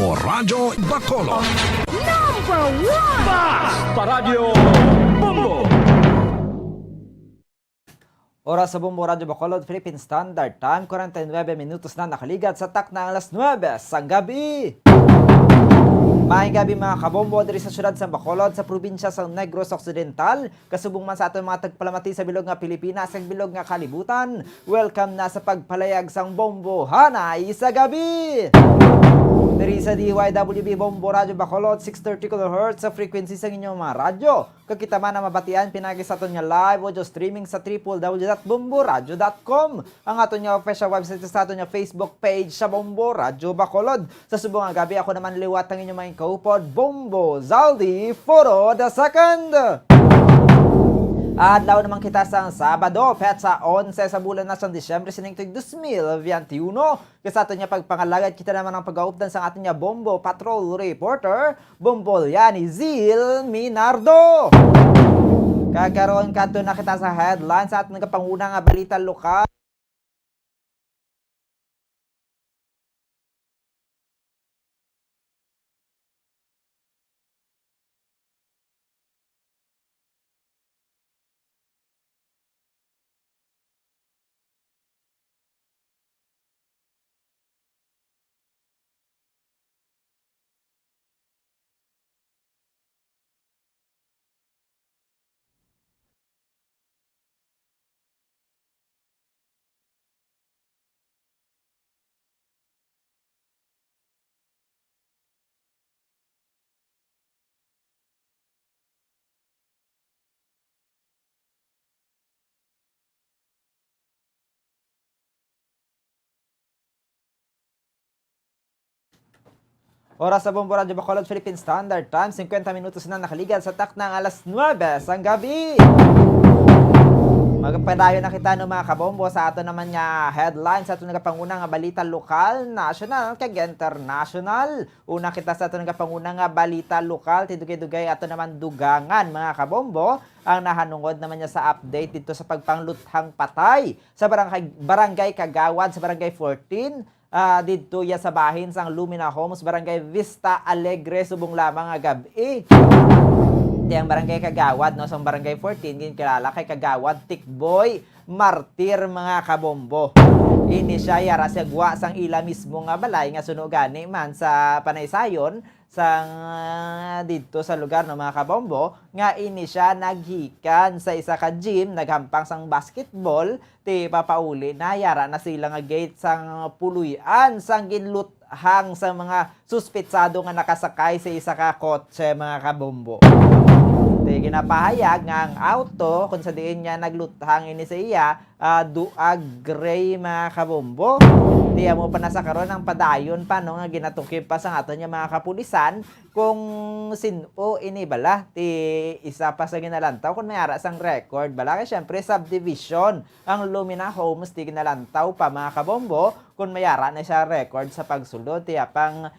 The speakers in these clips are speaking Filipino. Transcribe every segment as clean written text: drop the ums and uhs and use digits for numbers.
Bombo Radyo Bacolod. Number 1! Basta Radio Bombo! Oras sa Bombo Radyo Bacolod, Philippine Standard Time, 49 minutos na nakaligat sa tak ng alas 9 sang gabi. Maayong gabi mga kabombo, diri sa syudad sa Bacolod, sa probinsya sa Negros Occidental, kasubong man sa aton mga tagpalamati sa bilog nga Pilipinas, sa bilog nga kalibutan. Welcome na sa pagpalayag sang Bombo Hanay sa gabi. Diri sa DYWB Bombo Radyo Bacolod, 630 kHz sa frequency sa inyong mga radyo. Kakita man na mabatian, pinagi sa aton nga live audio streaming sa www.bomboradyo.com. Ang aton nga official website sa aton nga Facebook page sa Bombo Radyo Bacolod. Sa subong nga gabi, ako naman liwat ang inyong mga kaupod, Bombo Zaldi Foro the Second. Adlaw naman kita sa Sabado, petsa 11 sa bulan na sa Disyembre sining 2021. Kasi ato niya pagpangalagad kita naman ang pag-aupdan sa ating niya Bombo Patrol Reporter, Bombo Yani Zil Minardo. Kagaroon ka na kita sa headlines sa ating nagpanguna nga balita lokal. Oras sa Bombo Radyo Bacolod, Philippine Standard Time, 50 minutos na nakaligan sa tak ng alas 9 sang gabi. Magpadayo na kita no mga kabombo sa ato naman nga headlines sa ato nagapanguna nga balita lokal, national, kag international. Una kita sa ato nagapanguna nga balita lokal, tidugay-dugay ato naman dugangan mga kabombo. Ang nahanungod naman niya sa update dito sa pagpangluthang patay sa barangay Kagawad sa barangay 14. Dito ya sa bahin sang Lumina Homes, Barangay Vista Alegre, subong lamang nga gabi. Ang barangay Kagawad, no, sa barangay 14, ginkilala kay Kagawad Tikboy Martir mga kabombo. Ini siya yara sa gwa sang ila mismo nga balay nga sunugani man sa panaysayon sang dito sa lugar ng mga kabombo nga ini siya naghikan sa isa ka gym, naghampang sang basketball, ti papauli na yara na sila nga gate sang puluyan sang ginluthang sa mga suspetsado nga nakasakay sa isa ka kotse mga kabombo. Ti ginapahayag nga ang auto kung sa diin niya nagluthang ini sa iya duag gray mga kabombo. Di mo pa nasa karon ang padayon pa no nga ginatukip pa sa ato niya mga kapulisan kung sino ini bala ti isa pa sa ginalantaw kung mayara sang record bala kay syempre subdivision ang Lumina Homes ti ginalantaw pa mga kabombo kung mayara na siya record sa pagsulod ti apang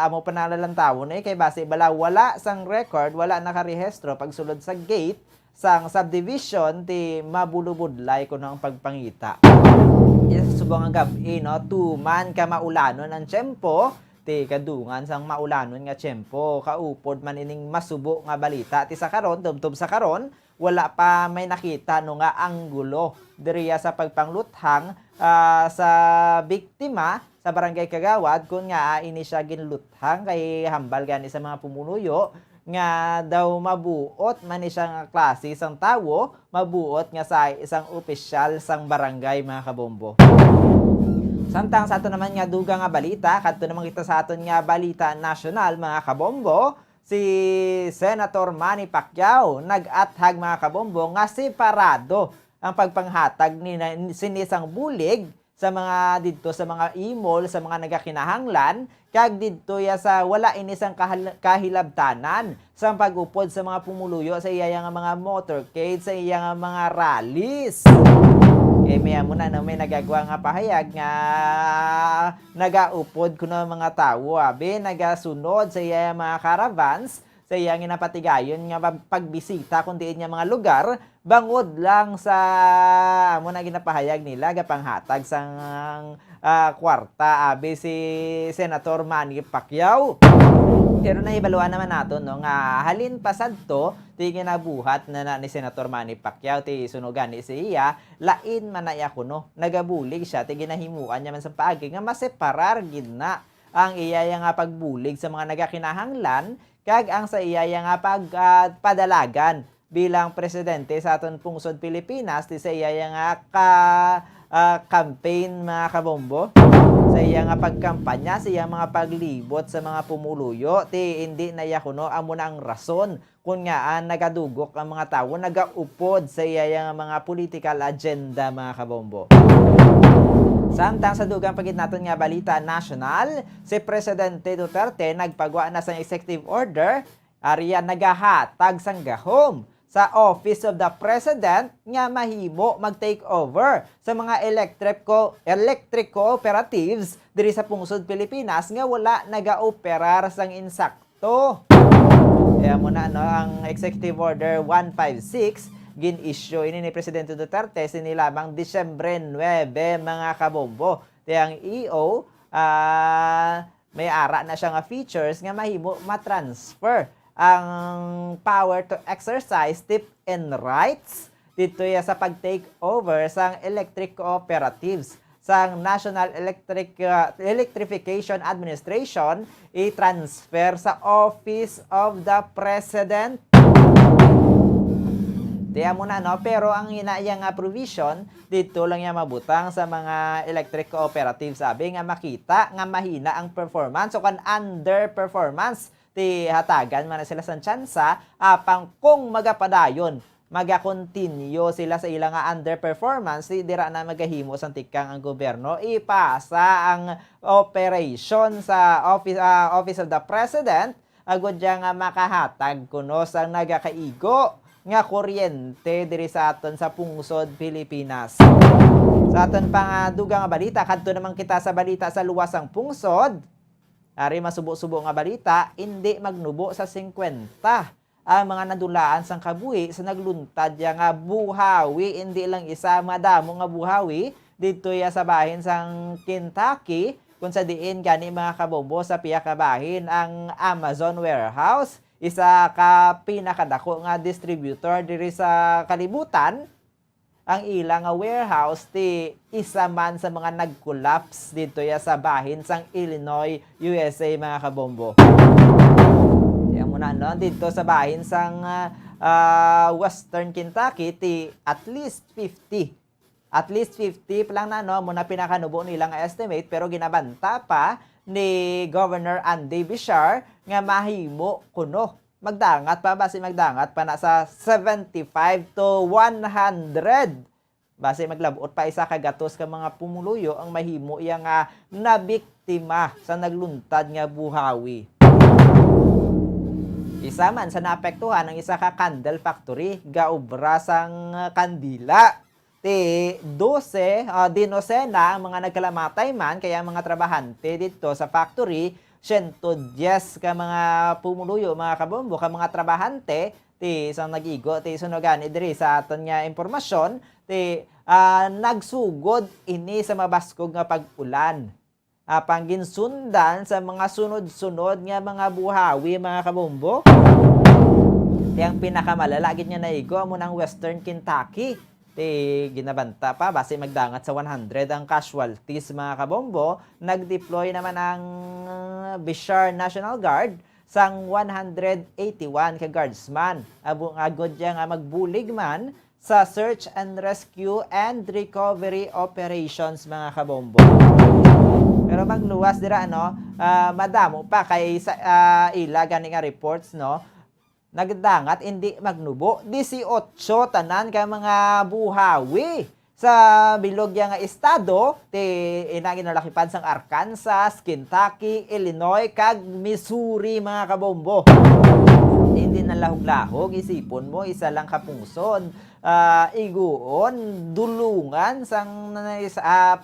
amo pa nalalantawon kay base bala wala sang record, wala nakarehistro pagsulod sa gate sang subdivision ti mabulubudlay ko ng pagpangita. Subong ang gabi, no? Tuman ka maulanon ang tiyempo, ti kadungan sang maulanon nga tiyempo, kaupod man ining masubo nga balita. Ti sa karon, tubtob sa karon, wala pa may nakita no nga anggulo diriya sa pagpangluthang sa biktima sa barangay Kagawad kung nga ini siya ginluthang kay hambal gani sa mga pumunuyo nga daw mabuot man isang klase isang tawo, mabuot nga sa isang opisyal sang barangay mga kabombo. Samtang sa ato naman nga duga nga balita, kadto naman kita sa aton nga balita national mga kabombo, si Senator Manny Pacquiao nag-athag mga kabombo nga separado ang pagpanghatag ni sinisang bulig sa mga dito sa mga imol sa mga nagakinahanglan kag dito ya sa wala inisang kahilabtanan sa pagupod sa mga pumuluyo sa iya nga mga motorcade sa iya nga mga rallies. Kaya maya muna na may nagagawa nga pahayag nga nagaupod kuno mga tawo abi nagasunod sa iya mga caravans sa iyang inapatigayon nga pagbisita kundi nga mga lugar bangod lang sa amo na ginapahayag nila gapanghatag sang kwarta abi si Senator Manny Pacquiao. Pero nahibaluan naman nato no nga halin pasad to ti ginabuhat na ni Senator Manny Pacquiao ti sunugan ni siya lain man na kuno nagabulig siya ti ginahimuan niya man sa paagi nga maseparar gid na ang iyaya nga pagbulig sa mga nagakinahanglan kag ang sa iyaya nga padalagan bilang presidente sa aton pungsod Pilipinas ti sa iyaya nga campaign mga kabombo sa iya nga pagkampanya, sa iya mga paglibot sa mga pumuluyo, ti hindi na yakuno amo na ang rason kung nga nagadugok ang mga tao, nagaupod sa iya nga mga political agenda mga kabombo. Samtang sa dugang pagit natin nga balita national, si Presidente Duterte nagpagawa na sa executive order, ariya nagahatag sang gahom sa Office of the President nga mahimo mag-take over sa mga electric cooperatives diri sa pungsod Pilipinas nga wala nagaoperar sang insakto. Kaya mo na ang Executive Order 156 gin-issue ini ni Presidente Duterte sinilamang Disyembre 9 mga kabombo. Kaya ang EO may ara na siya nga features nga mahimo matransfer ang power to exercise tip and rights dito sa pag-take over sang electric cooperatives sang National Electrification Administration i-transfer sa Office of the President. Tiyan mo na pero ang inaya nga provision dito lang yung mabutang sa mga electric cooperatives sabi nga makita nga mahina ang performance o kan underperformance ti hatagan man sila sa tsansa apang kung magapadayon maga-continue sila sa ilang underperformance di dira na magahimo sang tikang ang gobyerno ipasa ang operation sa Office of the President agud nga makahatag kuno sang nagakaigo nga kuryente diri sa aton sa pungsod Pilipinas. Sa aton pang dugang balita kadto naman kita sa balita sa luwasang pungsod. Ari masubo-subo nga balita, hindi magnubo sa 50 ang mga nadulaan sang kabuhi sa nagluntad nga buhawi, hindi lang isa madamo nga buhawi dito sa bahin sang Kentucky kung sa diin gani mga kabombo sa piya ka bahin ang Amazon warehouse, isa ka pinakadako nga distributor diri sa kalibutan. Ang ilang warehouse ti isa man sa mga nag-collapse dito sa bahin sang Illinois, USA mga kabombo. Yan muna dito sa bahin sang Western Kentucky ti at least 50 pa lang muna pinakanubo nilang estimate pero ginabanta pa ni Governor Andy Bishar nga mahimo kuno magdangat pa na sa 75 to 100 base maglabot pa isa ka gatos ka mga pumuluyo ang mahimo iya nga nabiktima sa nagluntad nga buhawi. Isa man sa naapektuhan ng isa ka candle factory gaobra sang kandila ti 12 dinosena ang mga nagkalamatay man kaya mga trabahante dito sa factory 110 ka mga pumuluyo mga kabombo ka mga trabahante ti isang nag-igo ti sunugan diri sa aton nga impormasyon ti nagsugod ini sa mabaskog nga pag-ulan pangginsundan sa mga sunod-sunod nga mga buhawi mga kabombo ti ang pinakamalala gid nga naigo amo ng Western Kentucky ginabanta pa base magdangat sa 100 ang casualties mga kabombo. Nag-deploy naman ang Bishar National Guard sang 181 ka guardsman. Agod nga magbulig man sa search and rescue and recovery operations mga kabombo. Pero magluwas dira madamo pa kay ila gani nga reports nagdangat hindi magnubo 18 tanan ka mga buhawi sa bilog nga estado ti ginalakipad sang Arkansas, Kentucky, Illinois kag Missouri mga kabombo. Hindi na lahog-lahog isipon mo isa lang kapungsod iguon dulungan sang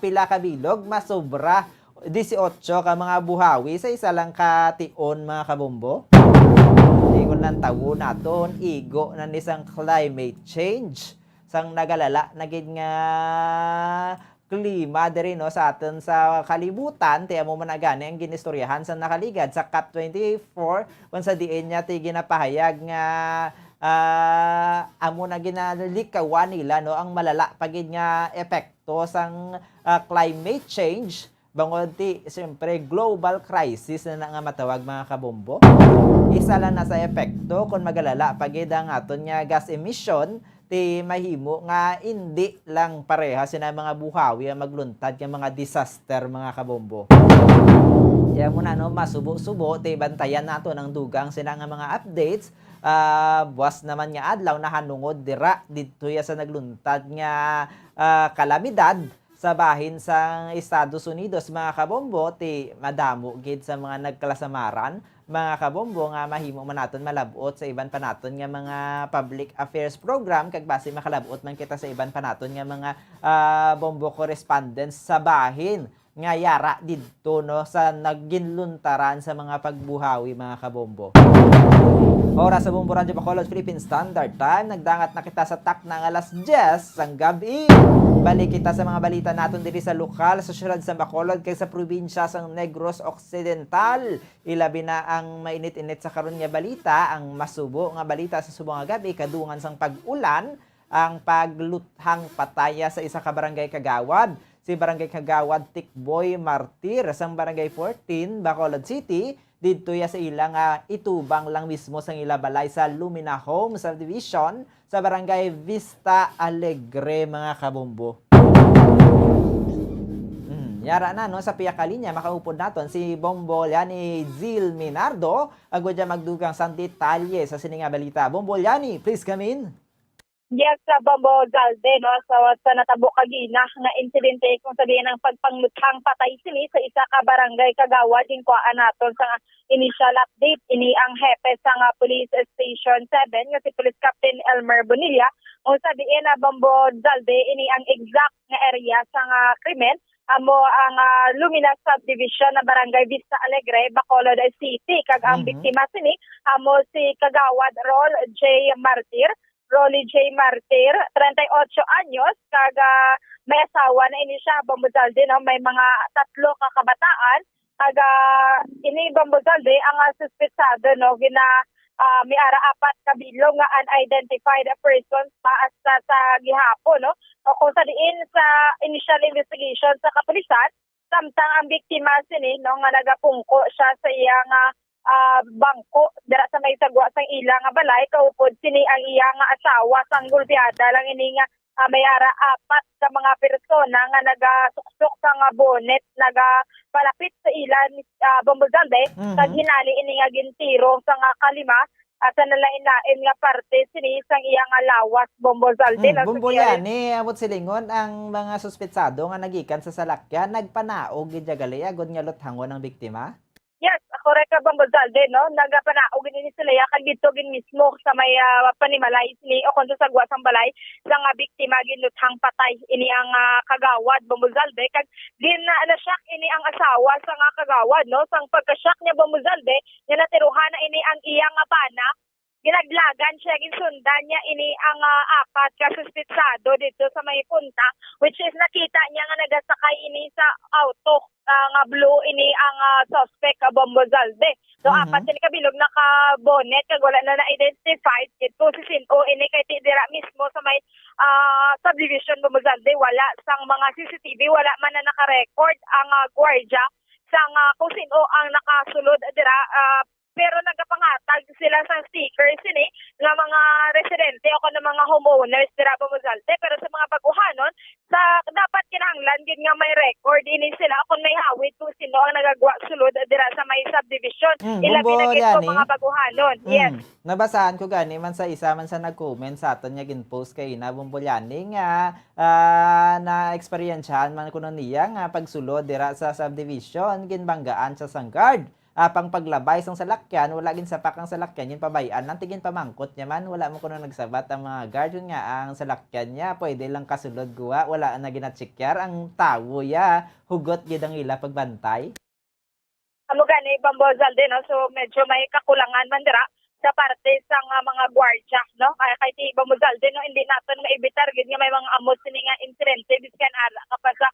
pila ka bilog masobra 18 ka mga buhawi sa isa lang ka tion mga kabombo. Ingon ng tawo naton, igo na isang climate change. Sang nagalala, naging nga klima diri no sa aton sa kalibutan tiya mo man agani ang ginistoryahan sa nakaligad sa COP24 kung sa diin niya ti ginapahayag nga amo na ginalikawan nila no ang malala pagid nga epekto sang climate change bangod ti siyempre global crisis na nga matawag mga kabombo. Isa lang na sa epekto kung magalala pagid ang aton nga gas emission ti mahimo nga hindi lang pareha sina mga buhawi ang magluntad ng mga disaster mga kabombo. Kaya muna no masubo-subo ti bantayan nato ng dugang sila nga mga updates. Buwas naman nga adlaw na hanungod dira dito ya sa nagluntad nga kalamidad sa bahin sa Estados Unidos mga kabombo ti madamo gid sa mga nagkalasamaran mga kabombo nga mahimo man naton malabot sa iban pa naton nga mga public affairs program kag base makalabot man kita sa iban pa naton nga mga bombo correspondence sa bahin nga yara didto no sa nagginluntaran sa mga pagbuhawi mga kabombo. Oras sa Bombo Radyo Bacolod Philippine Standard Time. Nagdangat na kita sa tak ng alas 10 sang gabi. Balik kita sa mga balita natin diri sa lokal sa syudad sa Bacolod kay sa probinsya sa Negros Occidental. Ilabi na ang mainit-init sa karon nga balita, ang masubo nga balita sa subong nga gabi kadungan sang pag-ulan, ang pagluthang pataya sa isa ka barangay Kagawad. Si Barangay Kagawad Tikboy Martir sang Barangay 14 Bacolod City. Dito ya sa ilang itubang lang mismo sa ilabalay sa Lumina Home Subdivision sa Barangay Vista Alegre mga kabombo. Yara na no sa piyakalinya makaupod naton si Bombolyani Zil Minardo agud dya magdugang sang detalye sa sininga balita. Bombolyani, please come in. Yes, sa Bombo Zalde, no? Sa natabo kagina nga insidente kung sabihin ng pagpangluthang patay sini sa isa ka barangay Kagawad din kuan naton sa initial update ini ang hepe sa Police Station 7 nga si Police Captain Elmer Bonilla kung sabihin na Bombo Zalde ini ang exact nga area sa krimen amo ang Lumina Subdivision na Barangay Vista Alegre, Bacolod City kag ang biktima sini amo si Kagawad Rolly J. Martir, 38 anyos, kag may asawa na ini siya, Bambuzalde, no? May mga 3 ka kabataan, kag ini Bambuzalde, ang suspetsado, no? May ara 4 kabilong nga unidentified persons paas sa gihapon, no? O kung sa diin sa initial investigation sa kapulisan, samtang ang biktima sini, no? Nga nagapungko siya sa iyang bangko dira sa may sagwa sang ilang nga balay kaupod sini ang iyang asawa sang gulbyada lang ini nga may ara 4 ka mga persona nga nagasuksok sa nga bonnet palapit sa ilan Bambuzalde kag hinali ini nga gintiro sa nga kalima at sa nalain-lain nga parte sini sang iyang lawas Bambuzalde. Bombolyani, amot silingon ang mga suspetsado nga nagikan sa salakyan nagpanaog gid gali agud nga luthangon ang biktima. Yes, correct ka Bambuzalde, no? Nagapanaog ni sila kag dito gin mismo sa may panimalay ni o kon sa gwa sang balay sa nga biktima ginuthang patay ini ang Kagawad Bambuzalde kag din na shock ini ang asawa sa nga Kagawad, no? Sang pagka-shock niya Bambuzalde, nga natiruhan na ini ang iyang bana, ginaglagan siya ginsundan niya ini ang 4 ka suspetsado dito sa may punta which is nakita niya nga nagasakay ini sa auto nga blue ini ang suspect Bambuzalde. So 4 sini kabilog naka-bonnet kag wala na na-identified ito si Sino ini kay dira mismo sa may subdivision Bambuzalde wala sang mga CCTV wala man na naka-record ang gwardiya sang kung sino ang nakasulod dira pero nagapangatag sila sa stickers ini nga mga residente o kana mga homeowners dira Bambuzalde pero sa mga baguhanon sa dapat kinahanglan gid nga may record ini sila kung may hawid kung sino ang nagagwa sulod dira sa may subdivision ilabi na gid ko mga baguhanon. Yes. Nabasahan ko gani man sa isa man sa nag-comment sa aton nga gin-post kay na Bombolyani nga na experiencehan man kuno niya nga pagsulod dira sa subdivision ginbanggaan sa sanggard. Pang paglabay sang salakyan, wala gin sapak ang salakyan, yun pabayan, lang tigin pamangkot niya man, wala mo kuno nagsabat ang mga guard, yun nga ang salakyan niya, pwede lang kasulod guwa, wala na ginatsikyan, ang tawo ya, hugot gid ang ila pagbantay. Amo gani Bambuzalde, no? So medyo may kakulangan man dira sa parte sa mga gwardiya, no? Kay ti Bamuzalde, no, hindi naton maibitar gid nga may mga amos sini nga insidente biskan ara kapag sa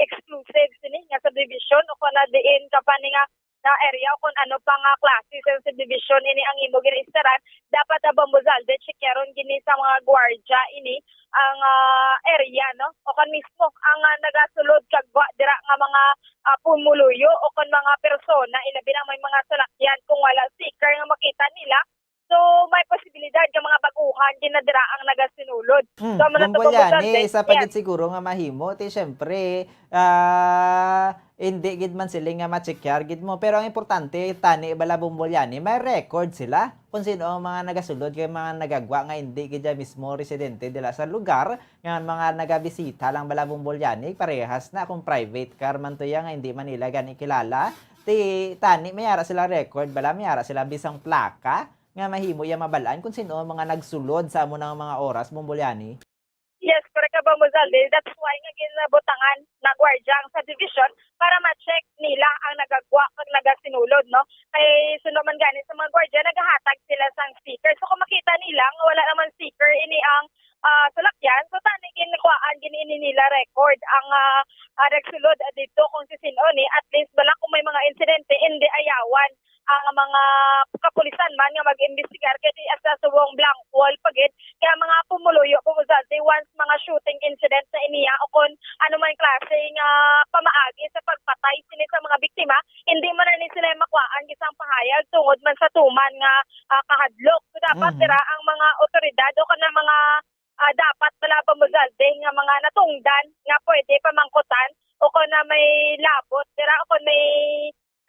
exclusive sini nga subdivision o kuna diin kapan nga na area kung ano pang klase sa subdivision ini ang imo ginistaran dapat Bamuzalde checkeron gini sa mga gwardiya ini ang area, no, o kan mismo ang nagasulod kagwa dira nga mga pumuluyo o kan mga persona ilabi na may mga salakyan kung wala sticker nga makita nila. So, may posibilidad yung mga baguhan ginadira ang nagasinulod. So, Bambolyani, isa pa gid siguro nga mahimo, ti syempre, hindi gid man sila nga ma-checkar gid mo. Pero ang importante, tani bala Bambolyani, may record sila kung sino ang mga nagasulod kay mga nagagwa nga hindi gid mismo residente dila sa lugar, nga mga nagabisita lang bala Bambolyani, parehas na kung private car man to nga hindi man nila gani kilala. Ti tani mayara sila record bala, mayara sila bisang plaka nga mahimo ya mabalaan kung sino ang mga nagsulod sa amo ng mga oras, Bambolyani. Yes, correct ka Bamuzalde. That's why nga ginabutangan na gwardiya ang subdivision para ma-check nila ang nagagwa kag nagasinulod, no? Kay suno man gani sa mga gwardiya nagahatag sila sang sticker. So kung makita nila nga wala naman sticker ini ang salakyan, so tani ginakuan gini nila record ang nagsulod dito kung si sino ni, at least bala kung may mga insidente hindi ayawan ang mga kapulisan man nga mag-imbestigar kasi asa subong blank wall pagit kaya mga pumuluyo Bamuzalde once mga shooting incident sa iniya o kung ano man klase nga pamaagi sa pagpatay sini sa mga biktima, hindi man na ni sila makuhaan isang pahayag tungod man sa tuman nga kahadlok. So dapat tira ang mga otoridad o kana mga dapat pala Bamuzalde nga mga natungdan nga pwede pamangkutan o kung na may labot tira o kung may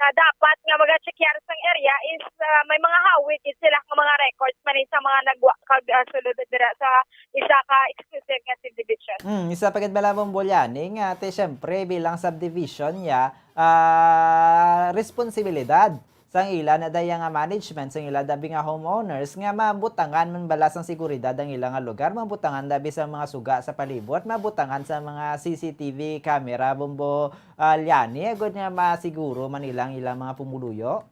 dapat nga mag-checkar sa area is may mga hawid sila ng mga records man sa mga nagwa sulod dira sa isa ka exclusive nga subdivision. Isa pa gid bala Bambolyani nga te syempre bilang subdivision ya responsibilidad sang ila na daya nga management sang ila dabi nga homeowners nga mabutangan man bala sang seguridad ang ila nga lugar, mabutangan dabi sa mga suga sa palibot, mabutangan sa mga CCTV camera Bambolyani agud nga masiguro man ilang mga pumuluyo.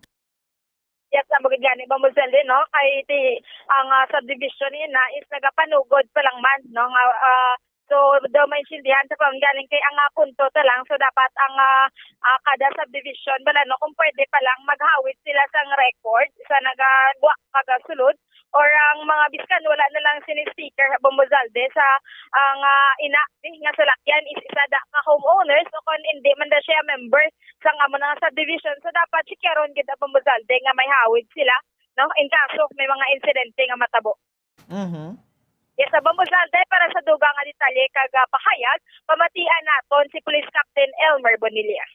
Yes, ang mga gani Bamuzalde, no, kay ang subdivision na is nagapanugod pa lang man, no, so daw maintindihan sa panggaling kay ang punto ta lang, so dapat ang kada subdivision bala, no, kung pwede pa lang maghawid sila sang record sa nagagwa kagasulod or ang mga biskan wala na lang sini-sticker Bamuzalde sa ang ina nga salakyan is isa da ka homeowners o kung hindi man da siya member sa amo ng subdivision, so dapat checkeron gid Bamuzalde nga may hawid sila, no, in kaso may mga insidente nga matabo. Yes, sa Bamuzalde para sa dugang nga detalye kag pahayag, pamatian naton si Police Captain Elmer Bonilla.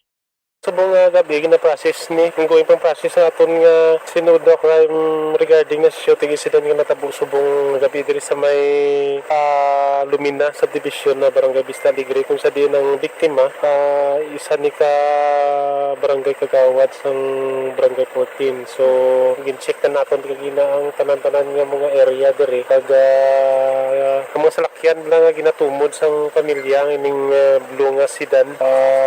Subong gabi gina-process ni ongoing pang process naton nga sinod na crime regarding na shooting incident nga natabo subong gabi diri sa may Lumina subdivision na barangay Vista Alegre kung sa diin ang biktima isa ni ka barangay Kagawad sang barangay 14. So gin-check na naton kagina ang tanan-tanan nga mga area diri kag kamo salakyan lang nga ginatumod sang pamilya ining blue nga sedan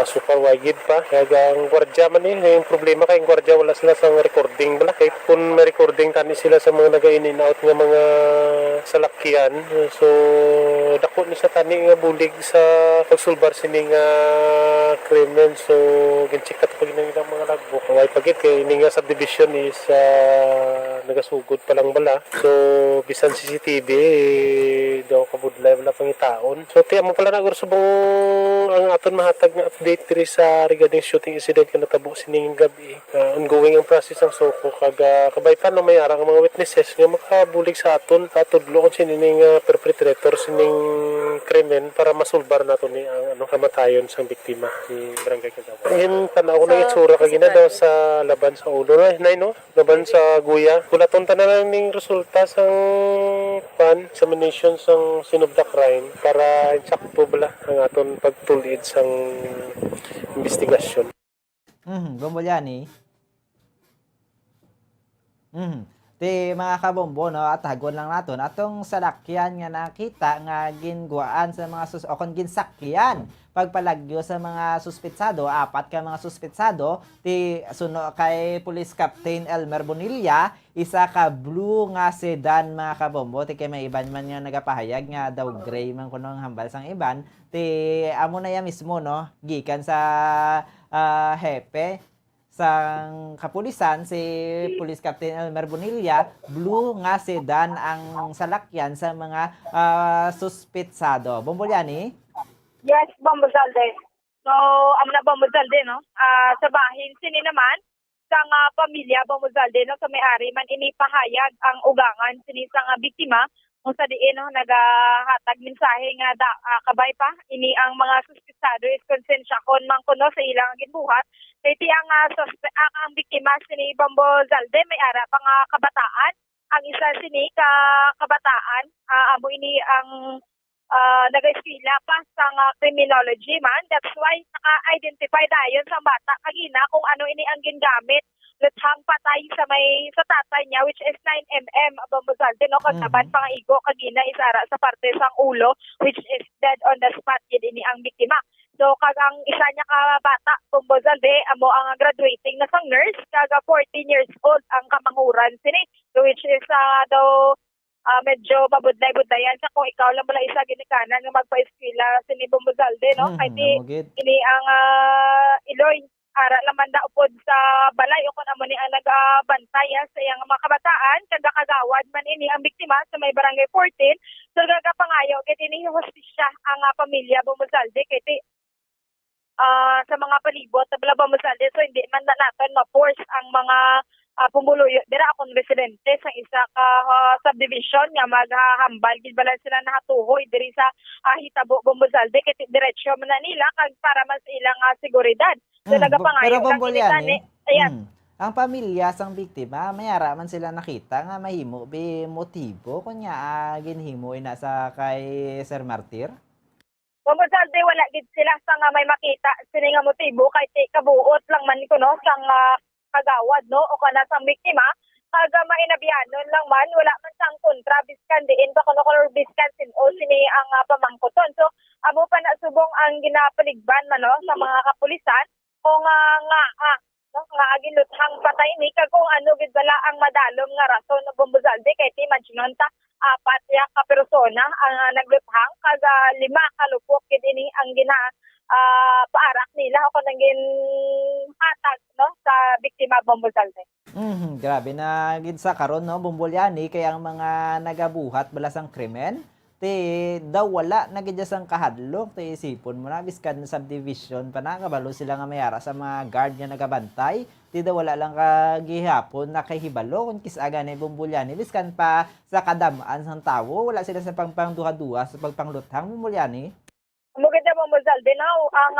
super wide pa kag ang gwardiya man yung problema kay gwardiya wala sila sa recording bala kay kung may recording tani sila sa mga naga-in and out nga mga salakyan, so dako ni sa tani nga bulig sa pagsulbar sini nga krimen. So gincheck at pag nang mga logbook way pagit kay ini nga subdivision is nagasugod pa lang bala, so bisan CCTV daw kabudlay wala pangitaon. So tiyan mo pala na subong ang aton mahatag nga update diri sa regarding shooting incident nga natabo sining gabi. Ongoing ang process ang soko kag kabay pa no may arang mga witnesses nga makabulig sa aton patudlo kung sining perpetrator sining krimen para masulbar nato ni ang kamatayon sang biktima ni Barangay Kagawad. Ayun tanaw ko na itsura kagina daw sa laban sa ulo no laban sa guya kulaton tanan ning resulta sang examination sang sinubda crime para insakto bala ang aton pagtulid sang investigasyon. Bambolyani. Ti mga kabombo no at hagon lang naton atong salakyan nga nakita nga ginguaan sa mga o kon ginsakyan pagpalagyo sa mga suspetsado, apat ka mga suspetsado ti suno kay Police Captain Elmer Bonilla, isa ka blue nga sedan mga kabombo ti kay may iban man nga nagapahayag nga daw gray man kuno ang hambal sang iban ti amo na ya mismo no gikan sa hepe sang kapulisan si Police Captain Elmer Bonilla, blue nga sedan ang salakyan sa mga suspetsado. Bombolyani? Yes, Bambuzalde. So, amo na Bambuzalde, no? Sa bahin, sini naman, sang pamilya Bambuzalde, no? Sa may-ari man inipahayag ang ugangan sini sang biktima kung sa diin no nagahatag mensahe nga kabay pa ini ang mga suspetsado is konsensya kon man kuno sa ilang ginbuhat kay ti ang ang biktima sini Bambuzalde may ara pa nga kabataan ang isa sini ka kabataan amo ini ang nag-eskwela pa sa criminology man. That's why naka-identify dayon sa bata kagina kung ano ini ang gingamit luthang patay sa tatay niya which is 9mm Bambuzalde no kagnaban pa nga igo kagina isara sa parte sang ulo which is dead on the spot yun ini ang biktima. So kagang isa niya ka bata Bambuzalde amo ang graduating na sang nurse kaga 14 years old ang kamanguran sini so which is daw medyo mabudlay-budlayan sa kung ikaw lang pala isa ginikanan nga magpa-eskwela sini Bambuzalde no kay ini ang Iloy ara laman da upod sa balay o kun amo ni ang nagabantay sa iyang mga kabataan kada kagawad man ini ang biktima sa may barangay 14 so gagapangayo ket ini hostisya ang pamilya Bambuzalde ket sa mga palibot sa Bambuzalde so hindi man na naton ma-force ang mga pumuluyo dira akong residente sa isa ka subdivision nga maghahambal gid bala sila nahatuhoy diri sa hitabo Bambuzalde ket diretsyo man na nila kag para mas ilang seguridad so nagapangayo pero Bombolyani, ayan ang pamilya sang biktima mayara man sila nakita nga mahimo bi motibo kunya ginhimo ina sa kay Sir Martir. Bambuzalde wala gid sila sa nga may makita sini nga motibo kay kabuot lang man kuno sang kagawad no o kana sang biktima kaga mainabianon lang man wala man sang kontra biskan diin pa kuno color biskan sin o sini ang pamangkoton so amo pa na subong ang ginapaligban man no sa mga kapulisan o nga no nga agiluthang patay ni kag kung ano gid bala ang madalom nga rason no Bambuzalde kay ti imagine ta apat ya ka persona ang nagluthang kaga 5 kalupok gid ini ang paarak nila o naging hatag no sa biktima Bambuzalde. Grabe na gid sa karon no Bombolyani kay ang mga nagabuhat bala sang krimen ti daw wala na gid sang kahadlok ti isipon mo na biskan subdivision pa na kabalo sila nga mayara sa mga guard nga nagabantay ti daw wala lang kagihapon na kay hibalo kun kisaga ni Bombolyani biskan pa sa kadamaan sang tawo wala sila sa pangpangduha-duha sa pagpangluthang Bombolyani. Mugid na Bambuzalde now ang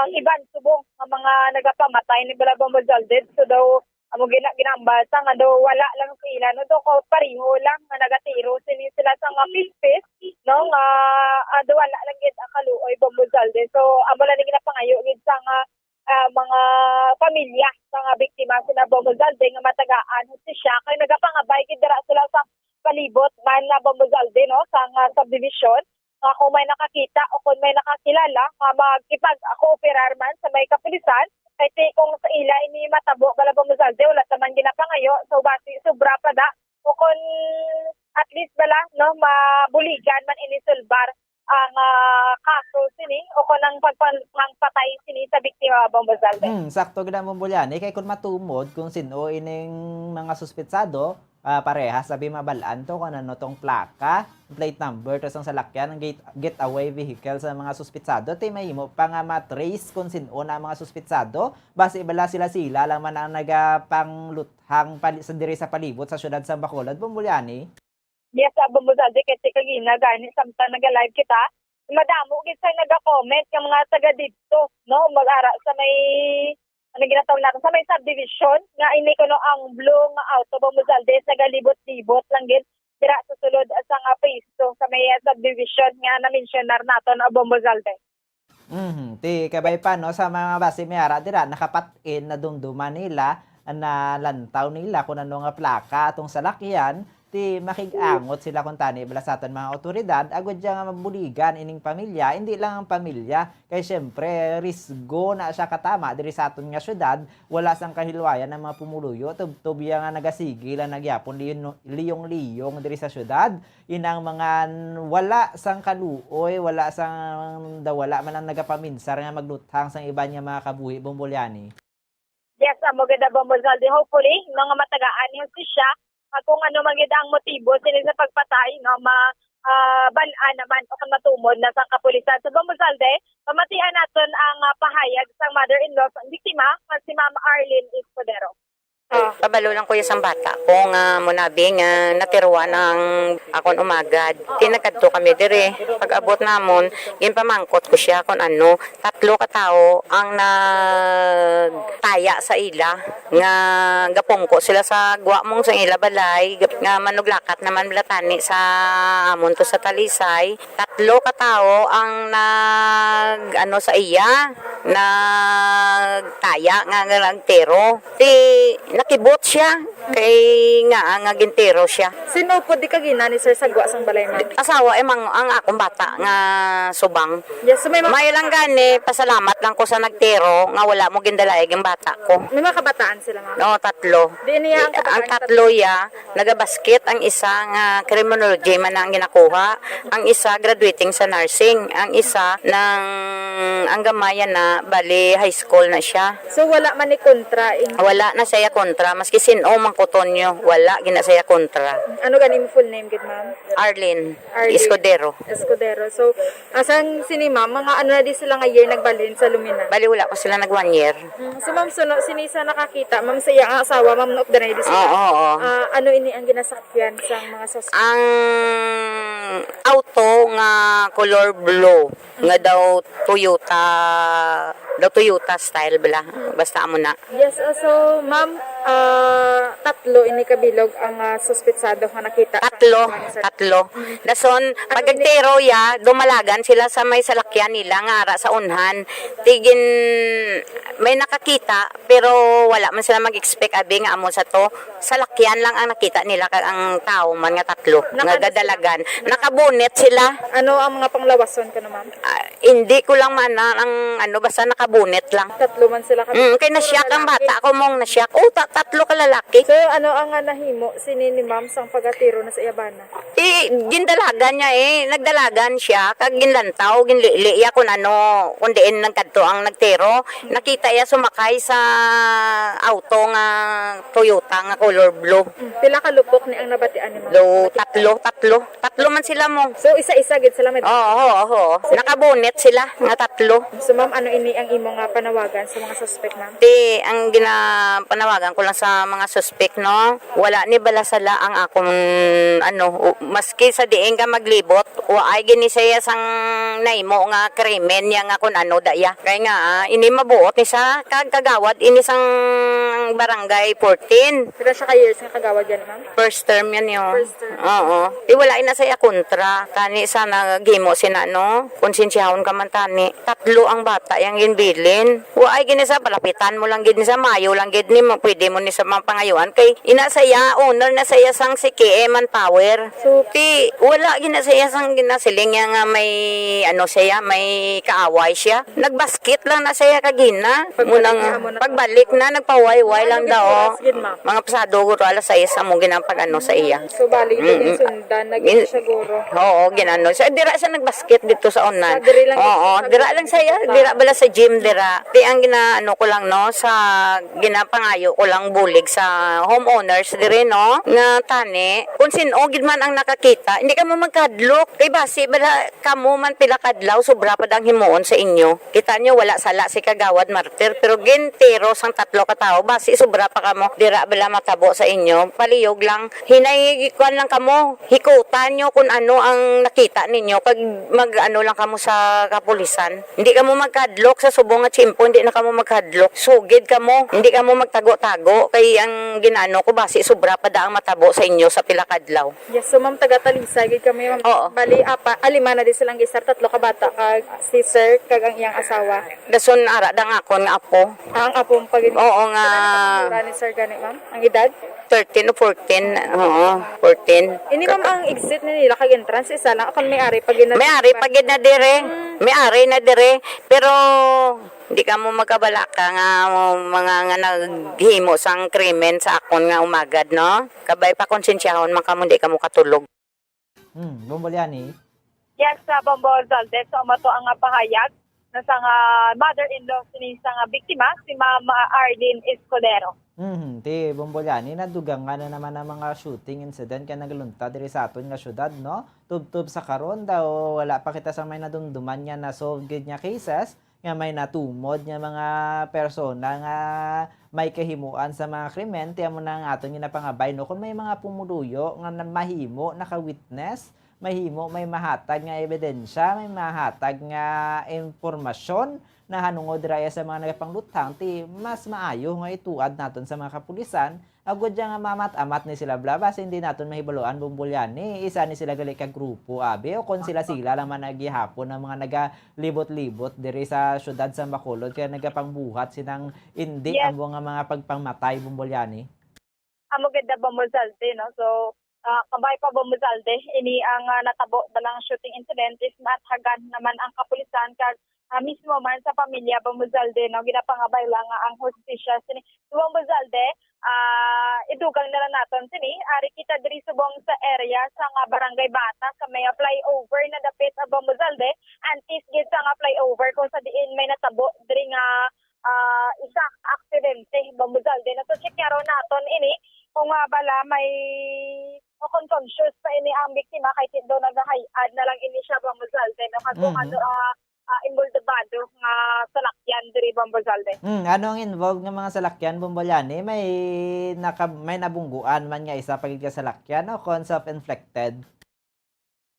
iban subong ang mga nagapamatay ni bala Bambuzalde so daw amo ginambasa nga daw wala lang sila no do ko pariho lang nga nagatiro sini sila sa nga pispis no nga daw wala lang gid akaluoy Bambuzalde so amo lang ginapangayo gid sa nga mga pamilya sa nga biktima sina Bambuzalde nga matagaan siya kay nagapangabay gid dira sila sa palibot man na Bambuzalde no sa nga subdivision kung may nakakita o kung may nakakilala magkipag-cooperar man sa may kapulisan kay kung sa ila ini matabo bala Bambuzalde wala taman ginapangayo so basi sobra pa da o kung at least bala no mabuligan man ini sulbar ang kaso sini o kung ang pagpangpatay sini sa biktima Bambuzalde. Sakto gid ang Bombolyani kay kung matumod kung sino ining mga suspetsado parehas sabi mabalaan to kung ano tong plaka, plate number to sang salakyan ng getaway vehicle sa mga suspetsado ti mahimo pa nga matrace kung sino na mga suspetsado base bala sila lang man ang nagapangluthang sa diri sa palibot sa syudad sa Bacolod Bombolyani. Yes, Bambuzalde kasi kagina gani samtang naga-live kita madamo gid sa naga-comment yung mga taga dito no mag-ara sa may ano ginatawag natin sa may subdivision nga ini kuno ang blue nga auto Bambuzalde sa galibot-libot lang gid dira sa sulod sa nga piso sa may subdivision nga na-mentionar naton Bambuzalde. Ti kabay pa no sa mga base mayara dira nakapat-in na dumduman nila na lantaw nila kung ano nga plaka atong salakyan, ti makigangot sila kung tani bala sa aton mga otoridad agud diya nga mabuligan ining pamilya, hindi lang ang pamilya kay syempre risgo na siya katama diri sa aton nga syudad, wala sang kahilwayan ng mga pumuluyo tubtob nga nagasigil ang nagyapon liyong-liyong diri sa syudad, inang mga wala sang kaluoy, wala sang dawala man ang nagapaminsar nga magluthang sang iba nga mga kabuhi Bombolyani. Yes, amo ganda Bombolsalde. Hopefully, mga matagaan yung siya kung ano maganda ang motibo sila sa pagpatay, no, banaan naman o kung matumod na sa kapulisan. Sa Bombolsalde, pamatian natin ang pahayag sa mother-in-law sa biktima, si Ma'am Arlene Escudero. Pabalo lang ko yung bata ko nga munabing natiruan ng akon umagad. Tinakadto kami dire. Pag abot namon, ginpamangkot ko siya kung ano. 3 katao ang nagtaya sa ila nga gapungko sila sa gwa mong sa ila balay nga manuglakat naman blatani sa amon to sa Talisay. 3 katao ang nag sa iya nagtaya nga nagtero. Nakibot siya kay nga gintero siya. Sino po di kagina ni Sir Sagwa sang balay mo? Asawa emang ang akong bata nga subang. Yes, so may May lang gani pasalamat lang ko sa nagtero nga wala mo gindalayag yung bata ko. mga kabataan sila, ma'am. No, 3. Di niya ang Ang kabataan. 3 ya nagabasket, ang isa nga criminology man ang ginakuha, ang isa graduating sa nursing, ang isa ang gamayan na bali high school na siya. So wala man ni kontra. Wala na saya kontra maski sino man kutonyo, wala ginasaya kontra. Ano ganing full name gid, ma'am? Arlene Arlene. Escudero. Escudero. So asang sini ma'am, mga ano na di sila nga year nagbalhin sa Lumina. Bali wala ko sila nag 1 year. So ma'am, sinisa nakakita, ma'am sa iya ang asawa, ma'am no na di sila. Oo. Ano ini ang ginasakyan sa mga suspect? Ang auto nga color blue nga daw Toyota style bala. Basta amo na. Yes, so ma'am, 3 ini kabilog ang suspetsado nga nakita. 3. Dason pagagtero ya dumalagan sila sa may salakyan nila nga ara sa unhan. Tigin may nakakita pero wala man sila mag-expect abi nga amo sa to. Salakyan lang ang nakita nila kag ang tao man nga 3 nga dadalagan. Nakabunet sila. Ano ang mga panglawason ka na, ma'am? Hindi ko lang ang basta nakabunet lang. 3 man sila Kay nasyak ang bata ko mong nasyak. 3 ka lalaki. So ano ang nahimo sini ni ma'am sang pagatiro na sa Iyabana? Gindalagan niya nagdalagan siya kag ginlantaw ginlili ya kun kung diin nagkadto ang nagtero. Nakita ya sumakay sa auto nga Toyota nga color blue. Pila ka lupok ni ang nabatian ni ma'am? Do 3 man sila mo. So isa-isa gid sila med. Oo. Nakabunet sila nga 3. So ma'am, ano ini ang imong panawagan sa mga suspect, ma'am? Ang ginapanawagan ko lang sa mga suspect, no? Wala ni balasala ang akong maski sa diin ka maglibot, ay ginisaya sang naimo nga krimen ya nga kun daya. Kaya nga, ini mabuot ni sa kagawad, ini sang barangay 14. Pila siya ka years nga kagawad yan, ma'am? First term yan yun. First term. Oo. Di wala ina saya kontra. Tani sana gimo sina konsensyahon ka man tani. 3 ang bata yang ginbilin. Ay ginisa palapitan mo lang gid ni sa mayo lang gid ni pwede mo ni sa mga pangayuan kay ina saya owner na saya sang siki manpower. So Wala ginasaya sang ginasiling nga may siya may kaaway siya. Nagbasket lang na saya kagina. Pagbalik na nagpaway-way lang daw. Mga pasado ko alas 6 amo ginampag sa iya. So bali din sundan naging siguro. Oo, ginano. Sa dira siya nagbasket dito sa unan. Diri lang dira lang saya, dira bala sa gym dira. Di ang ko lang sa ginapangayo ko lang bulig sa homeowners dire nga tani. Kung sino gid man ang nakakita, hindi ka mo magkadlok. Kay basi bala kamo man pila kadlaw sobra pa dang himuon sa inyo. Kita nyo wala sala si kagawad martir pero gintero sang 3 ka tao basi sobra pa kamo. Dira bala matabo sa inyo. Paliyog lang hinahikuan lang kamo. Hikutan nyo kung ano ang nakita ninyo pag lang kamo sa kapulisan. Hindi ka mo magkadlok sa subong at simpo, hindi na ka mo magkadlok. Sugid ka mo, hindi ka mo magtago-tago kay ang ano ko basi sobra pa daang matabo sa inyo sa Pilakadlaw. Yes, so ma'am taga-Talisa gid kami ma'am. Oo. Bali alima na di silang gisar, tatlo ka bata kag si sir kag ang iyang asawa. Dason ara da nga akon nga apo. Ang apong pag Oo nga. ni sir gani ma'am. Ang edad? 13 o 14. Oo, 14. Ini ma'am ang exit ni nila kag entrance isa lang akon may-ari pag May ari pag na dire. May ari na dire. Pero hindi ka mo magkabala ka nga mga nga naghimo sang krimen sa akon nga umagad, no? Kabay pa konsensyahon man kamo di ka mo katulog. Bombolyani. Yes, sa Bombo Zalde, so mato ang pahayag na sa mother-in-law sini sa biktima, si Mama Arlene Escudero. Ti Bombolyani nadugang nga na naman ang mga shooting incident kaya naglunta diri sa aton nga syudad, no? Tubtub sa karon daw wala pa kita sa may nadumduman nga na solved nga cases nga may natumod nga mga persona nga may kahimuan sa mga krimen tiyan mo na ang aton ginapangabay, no? Kung may mga pumuluyo nga mahimo naka-witness, mahimo may mahatag nga ebidensya, may mahatag nga impormasyon na hanungod raya sa mga nagapanglutang ti mas maayo nga ituad naton sa mga kapulisan agud nga mamat-amat ni sila blabas hindi naton mahibaloan Bombolyani isa ni sila gali ka grupo abi o kon sila lang man nagihapon ng mga nagalibot-libot diri sa syudad sa Bacolod kaya nagapangbuhat sinang indi Yes. ang mga pagpangmatay Bombolyani. Amo ganda Bombo Zalde, no? So, kabay pa Bombo Zalde, ini ang natabo dalang shooting incident is mathagan naman ang kapulisan kag mismo man sa pamilya Bombo Zalde, no? Ginapangabay lang ang hostisya sini. So, Bombo Zalde, idugang na lang naton sini, ari kita diri subong sa area sa nga barangay Bata sa may flyover na dapit sa Bombo Zalde, antis gid sa nga flyover kung sa diin may natabo diri nga isa aksidente Bombo Zalde. Nato checkaro naton ini kung bala may kung conscious pa ini ang biktima kay tindo nagahayad na lang ini siya Bombo Zalde, no? Kasi ano involvado nga salakyan diri Bombo Zalde. Ano ang involved nga mga salakyan Bombolyani? May nabungguan man nga isa pagid ka salakyan o kon self-inflicted?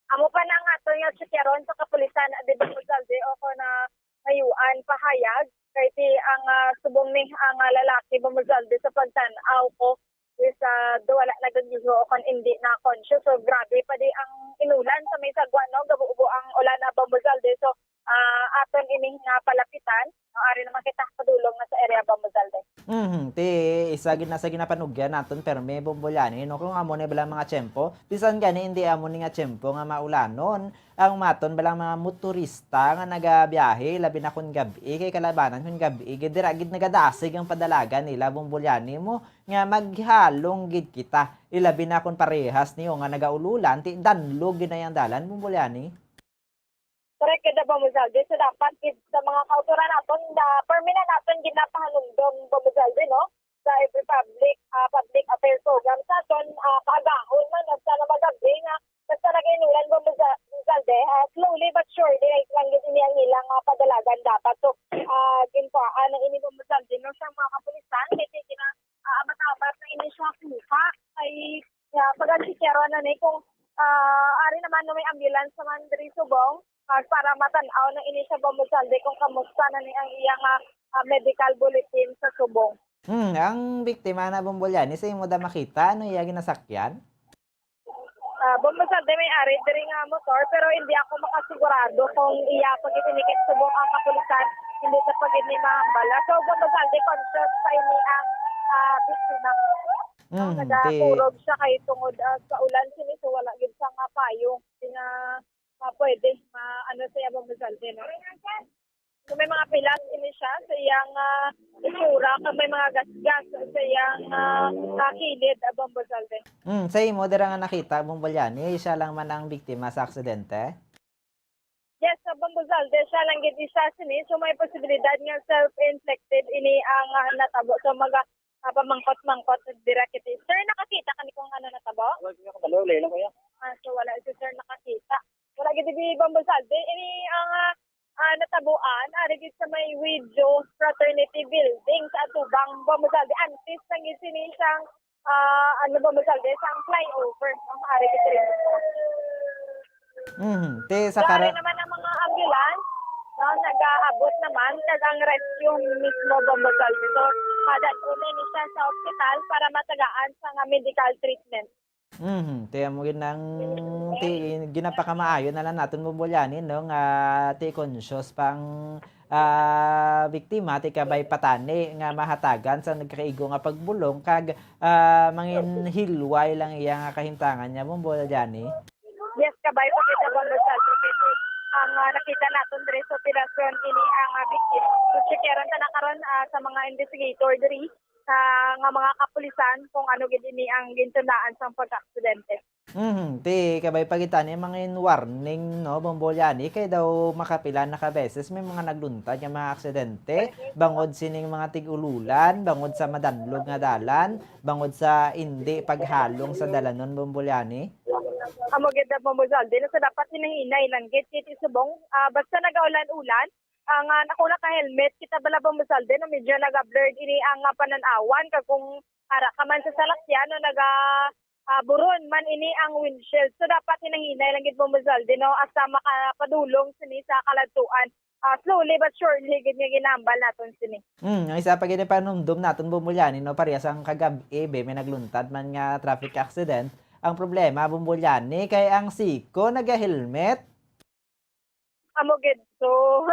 Amo pa na nga to nga checkyaron sa kapulisan di Bombo Zalde o ko na ngayuan pahayag kay ti ang subong ni ang lalaki Bombo Zalde sa pagtan-aw ko is wala nagagiho o kon hindi na conscious. So grabe pa di ang inulan sa may sagwa, no? Gabuubo ang ulan na Bombo Zalde. So aton ining nga palapitan, ari naman kita padulong na sa area Bombo Zalde. Ti isa gid na sa ginapanugyan naton perme Bombolyani, no? Kung amo ni bala mga tiyempo bisan gani hindi amo ni nga tiyempo nga maulanon ang maton bala mga motorista nga nagabiyahe labi na kun gabi kay kalabanan kun gabi gid dira gid nagadasig ang padalagan nila Bombolyani mo nga maghalong gid kita ilabi na kun parehas niyo nga nagaululan ti danlog gid na yang dalan Bombolyani. Correct kada Bombo Zalde. So dapat sa mga kauturan naton permina naton ginapahanumdom Bombo Zalde, no? Sa every public affairs program sa aton kaagahon man sa namagabi nga basta nag-inulan Bombo Zalde, slowly but surely lang gid ini ang ilang padalagan dapat. So ginpaan ang ini Bombo Zalde, no, sa mga kapulisan kay kina amat-amat na ini siya kuha ay pag-asikero na ni kung ari naman no may ambulance naman diri subong para matanaw na ini sa Bombo Zalde kung kamusta na ni ang iyang medical bulletin sa subong. Ang biktima na Bombolyani sa imo da makita ano iya ginasakyan? Bombo Zalde may ari diri nga motor pero hindi ako makasigurado kung iya pag itinikit subong ang kapulisan hindi sa pagid ni mahambala. So Bombo Zalde conscious pa ini ang biktima. Nagakurog siya kay tungod sa ulan sini so wala gid sa nga payong nga pwede ano sa Bombo Zalde, no? So may mga pilas ini siya sa iyang itsura kag may mga gasgas sa iyang kilid Bombo Zalde. Sa imo dira nga nakita Bombolyani siya lang man ang biktima sa aksidente? Yes, sa Bombo Zalde siya lang gid isa sini so may posibilidad nga self-inflicted ini ang natabo so mga pamangkot-mangkot dira kiti. Sir, nakakita kani kung ano natabo? So wala si sir nakakita. Wala gid di Bombo Zalde ini ang natabuan ari gid sa may Widjo Fraternity Building sa Atubang Bombo Zalde. Antes sang sini siyang Bombo Zalde sang flyover ang ari gid rin. Ti sa Ari naman ang mga ambulance no nag-aabot naman kag ang rescue mismo Bombo Zalde. So dadulin ni siya sa ospital para matagaan sa nga medical treatment. Tiyan mo ginang ginapakamaayo na lang natin bumulyanin no nga ti conscious pang biktima ti kabay patani nga mahatagan sa nagkaigo nga pagbulong kag mangin hilway lang iya nga kahintangan niya bumbulyani. Yes, kabay po kita Bambasal. Ang nakita natin diri sa operasyon ini ang biktima. So, checkeran ta nakaron sa mga investigator diri nga mga kapulisan kung ano gid ini ang gintunaan sa pagka-aksidente. Ti kabay pagitan ni mga warning no bombolyani kay daw makapila na ka beses may mga nagluntad nga mga aksidente bangod sining mga tigululan, bangod sa madanlog nga dalan, bangod sa hindi paghalong sa dalanon bombolyani. Amo gid Bambasal din so dapat hinahinay lang gid kiti subong basta nagaulan-ulan ang nakuna ka helmet kita bala Bambasal din medyo naga-blurred ini ang pananawan kag kung ara ka man sa salakyan no buron man ini ang windshield. So dapat hinahinay lang gid Bambasal din no asa makapadulong sini sa kaladtuan. Slowly but surely gid nga ginambal naton sini. Ang isa pa gid panumdum naton bumulyanin no parehas ang kagabi may nagluntad man nga traffic accident. Ang problema bumbulyani kay ang siko naga-helmet. Amo gid so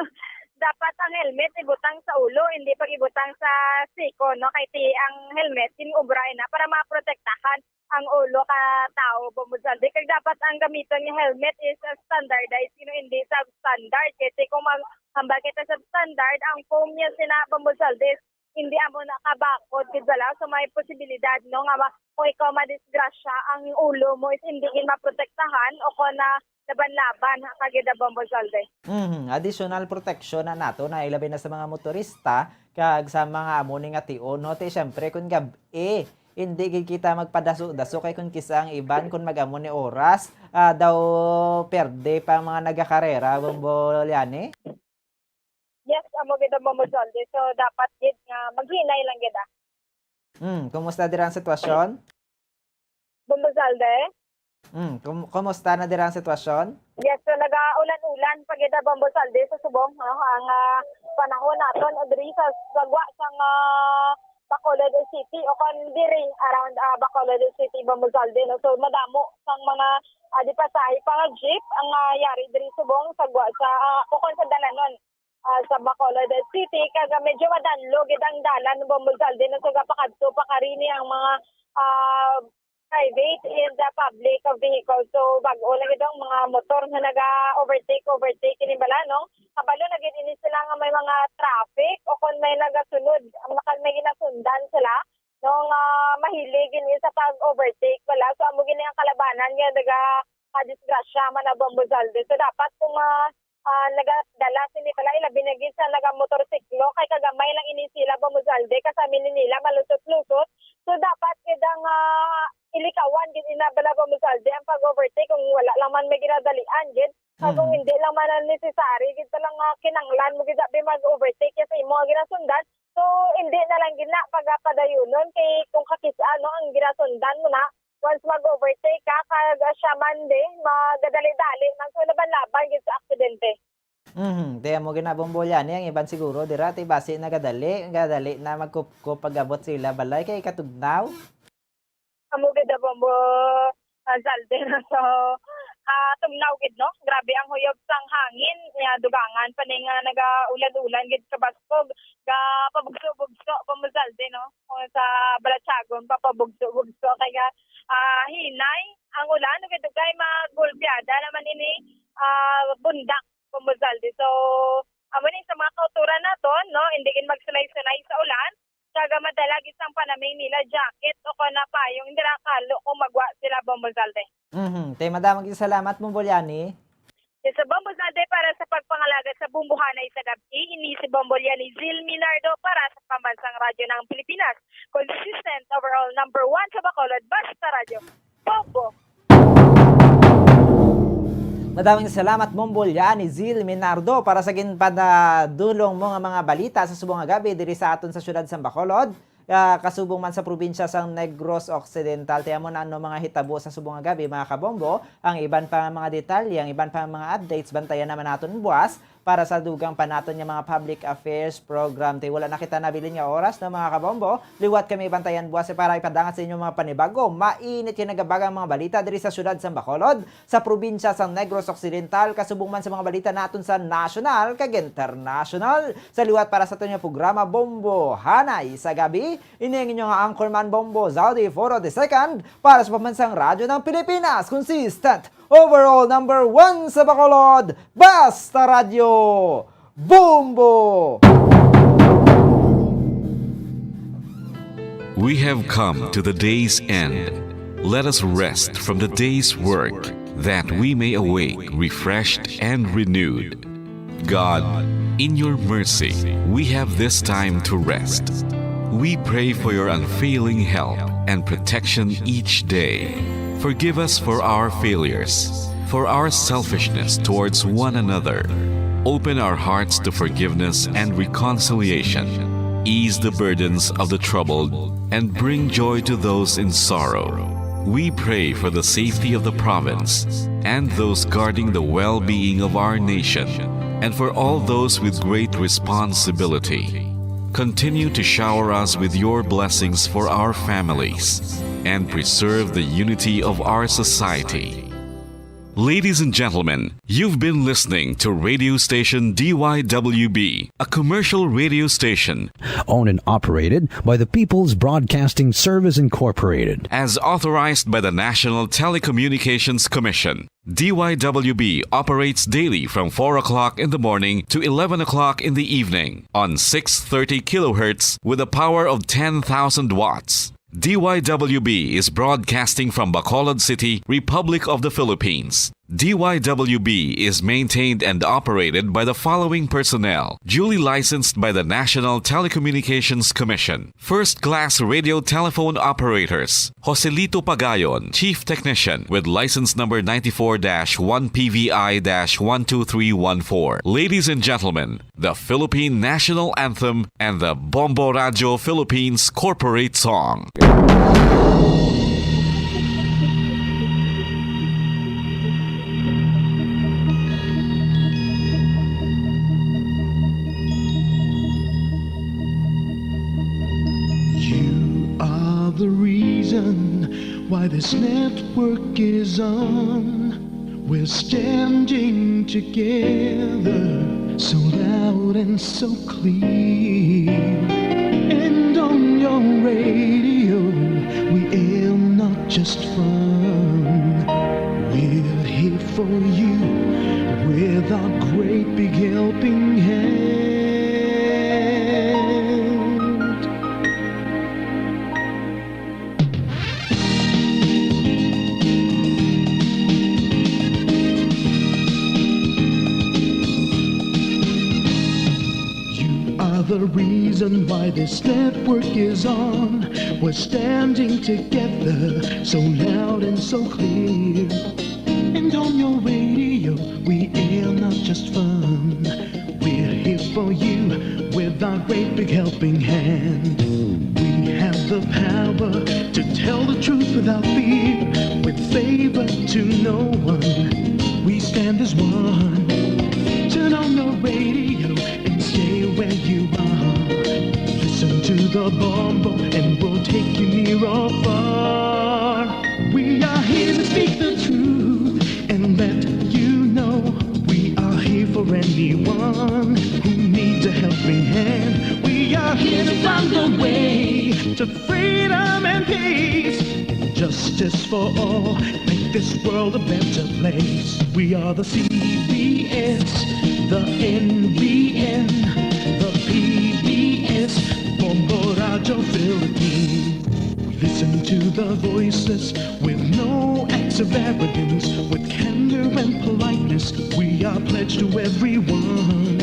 dapat ang helmet ibutang sa ulo, hindi pag ibutang sa siko, no? Kaya ang helmet, tinubray na para maprotektahan ang ulo ka tao, Bambasal. Kaya dapat ang gamiton ng helmet is standardized, hindi substandard. Kasi kung maghambal kita sa standard, ang foam niya sina Bambasal, hindi amo nakabakod, gidala. So may posibilidad, no? Nga kung ikaw madisgrasya, ang ulo mo is hindi maprotektahan o kung na laban-laban kagida Bambasal. Additional protection na nato na ilabi na sa mga motorista kag sa mga amo ni nga tion no te syempre kun gabi hindi gid kita magpadaso-daso kay kun kisa ang iban kun magamo ni oras daw perde pa mga nagakarera bombolyani. Yes, amo gid Bambasal. So dapat gid nga maghinay lang gid. Kumusta dira ang sitwasyon? Bambasal Kumusta na dira ang sitwasyon? Yes, so nagaulan-ulan pagida Bambasal sa subong ang panahon naton diri sa gagwa sang Bacolod City o kon diri around Bacolod City Bambasal no. So madamo sang mga di pasahi pa nga jeep ang yari diri subong sa gwa sa kon sa dalanon sa Bacolod City kag medyo madanlog gid ang dalan Bambasal no. So gapakadto pa karini ang mga private and the public vehicle. So bago lang itong mga motor na naga-overtake ini bala, no? Kabalo naging ini sila nga may mga traffic o kung may nagasunod, may ginasundan sila, no? Mahilig ini sa pag-overtake bala. So amo gini ang kalabanan nga naga-disgrasya man na Bambasal. So dapat kung nagadala sini pala ilabi na gid sa naga-motorsiklo kay kagamay lang ini sila Bambasal kasami nila malusot-lusot. So dapat kidang ilikawan gid inabala Bambasal ang pag-overtake kung wala lang man may ginadalian gid. Kung hindi lang man necessary gid lang kinanglan mo gid mag-overtake sa imo nga ginasundan. So hindi na lang gid na pagpadayunon kay kung kakisa ang ginasundan mo na once mag-overtake ka kag siya man magadali-dali man so laban-laban gid sa aksidente. Kaya mo ginabombolyani ang iban siguro dira ti base nagadali na magkup pagabot sila balay kay katugnaw. Amo gid Bambasal so tugnaw gid no. Grabe ang huyog sang hangin nya dugangan pa ning nagaulan-ulan gid sa Baskog ga pabugso-bugso Bambasal no. Sa Balatsagon papabugso-bugso kay hinay ang ulan ug dugay magulbyada naman ini bundak Bambasal. So amo ni sa mga kauturan naton no hindi gid magsulay-sulay sa ulan. Kaga madalag isang panaming nila jacket o kana payong dira kalo kung magwa sila Bambasal. Tay madamang salamat Bombolyani. Sa Bambasal para sa pagpangalaga sa bumbuhanay sa gabi, ini si Bombolyani Zil Minardo para sa Pambansang Radyo ng Pilipinas. Consistent overall number 1 sa Bacolod, Basta Radio. Bombo! Madaming salamat Bombolyani Zil Minardo para sa ginpadulong mo nga mga balita sa subong nga gabi diri sa aton sa syudad sa Bacolod. Kasubong man sa probinsya sa Negros Occidental. Tiyan mo na mga hitabo sa subong nga gabi mga kabombo. Ang iban pa mga detalye, ang iban pa mga updates, bantayan naman naton buwas para sa dugang panaton niya mga public affairs program. Wala na kita nabilin nga oras na mga kabombo. Liwat kami bantayan buwas para ipadangat sa inyo mga panibago. Mainit yung nagabagang mga balita diri sa syudad sa Bacolod, sa probinsya sa Negros Occidental, kasubong man sa mga balita naton sa national kag international. Sa liwat para sa inyong programa Bombo Hanay sa gabi, iningin nyo nga anchorman Bombo Zaudi Foro II para sa pamansang radyo ng Pilipinas. Consistent overall number 1 sa Bacolod, Basta Radio Bombo! We have come to the day's end. Let us rest from the day's work, that we may awake refreshed and renewed. God, in your mercy, we have this time to rest. We pray for your unfailing help and protection each day. Forgive us for our failures, for our selfishness towards one another. Open our hearts to forgiveness and reconciliation. Ease the burdens of the troubled and bring joy to those in sorrow. We pray for the safety of the province and those guarding the well-being of our nation, and for all those with great responsibility. Continue to shower us with your blessings for our families and preserve the unity of our society. Ladies and gentlemen, you've been listening to radio station DYWB, a commercial radio station Owned and operated by the People's Broadcasting Service Incorporated. as authorized by the National Telecommunications Commission. DYWB operates daily from 4 o'clock in the morning to 11 o'clock in the evening on 630 kilohertz with a power of 10,000 watts. DYWB is broadcasting from Bacolod City, Republic of the Philippines. DYWB is maintained and operated by the following personnel, duly licensed by the National Telecommunications Commission. First-class radio telephone operators, Joselito Pagayon, Chief Technician with license number 94-1PVI-12314. Ladies and gentlemen, the Philippine National Anthem and the Bombo Radio Philippines Corporate Song. The reason why this network is on. We're standing together, so loud and so clear. And on your radio, we air not just fun. We're here for you with our great big helping hand. The reason why this network is on. We're standing together, so loud and so clear. And on your radio, we air not just fun. We're here for you with our great big helping hand. We have the power to tell the truth without fear, with favor to no one. We stand as one. Turn on your radio and stay where you are. Listen to the Bombo and we'll take you near or far. We are here to speak the truth and let you know we are here for anyone who needs a helping hand. We are here to find the way to freedom and peace and justice for all. Make this world a better place. We are the CBS, the NBN, the PBS, Bombo Radio Philippines. Listen to the voiceless with no acts of arrogance, with candor and politeness. We are pledged to everyone.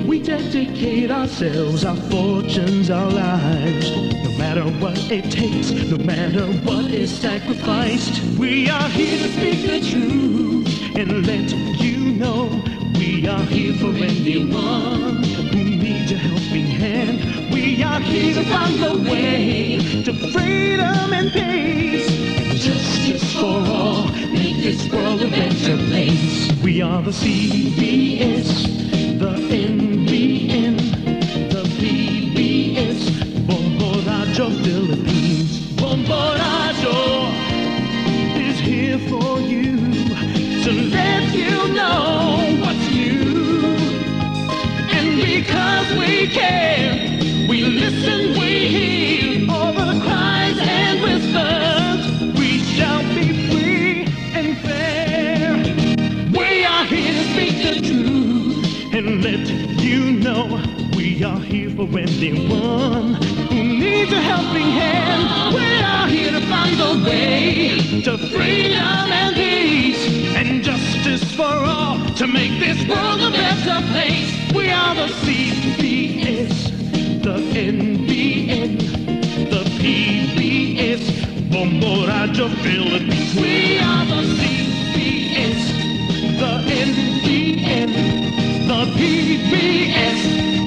We dedicate ourselves, our fortunes, our lives. No matter what it takes, no matter what is sacrificed. We are here to speak the truth and let you know we are here for anyone who needs a helping hand. We are here to find the way to freedom and peace, justice for all, make this world a better place. We are the CBS, the NBN, the PBS, Bombo Radio Philippines. Bombo Radio is here for you to let you know what's new. And because we care, we listen, we hear all the cries and whispers. We shall be free and fair. We are here to speak the truth and let you know we are here for anyone who needs a helping hand. We are here to find the way to freedom and peace and justice for all, to make this world a better place. We are the CBS, the NBN, the PBS, Bombo Radio Philippines. We are the CBS, the NBN, the PBS,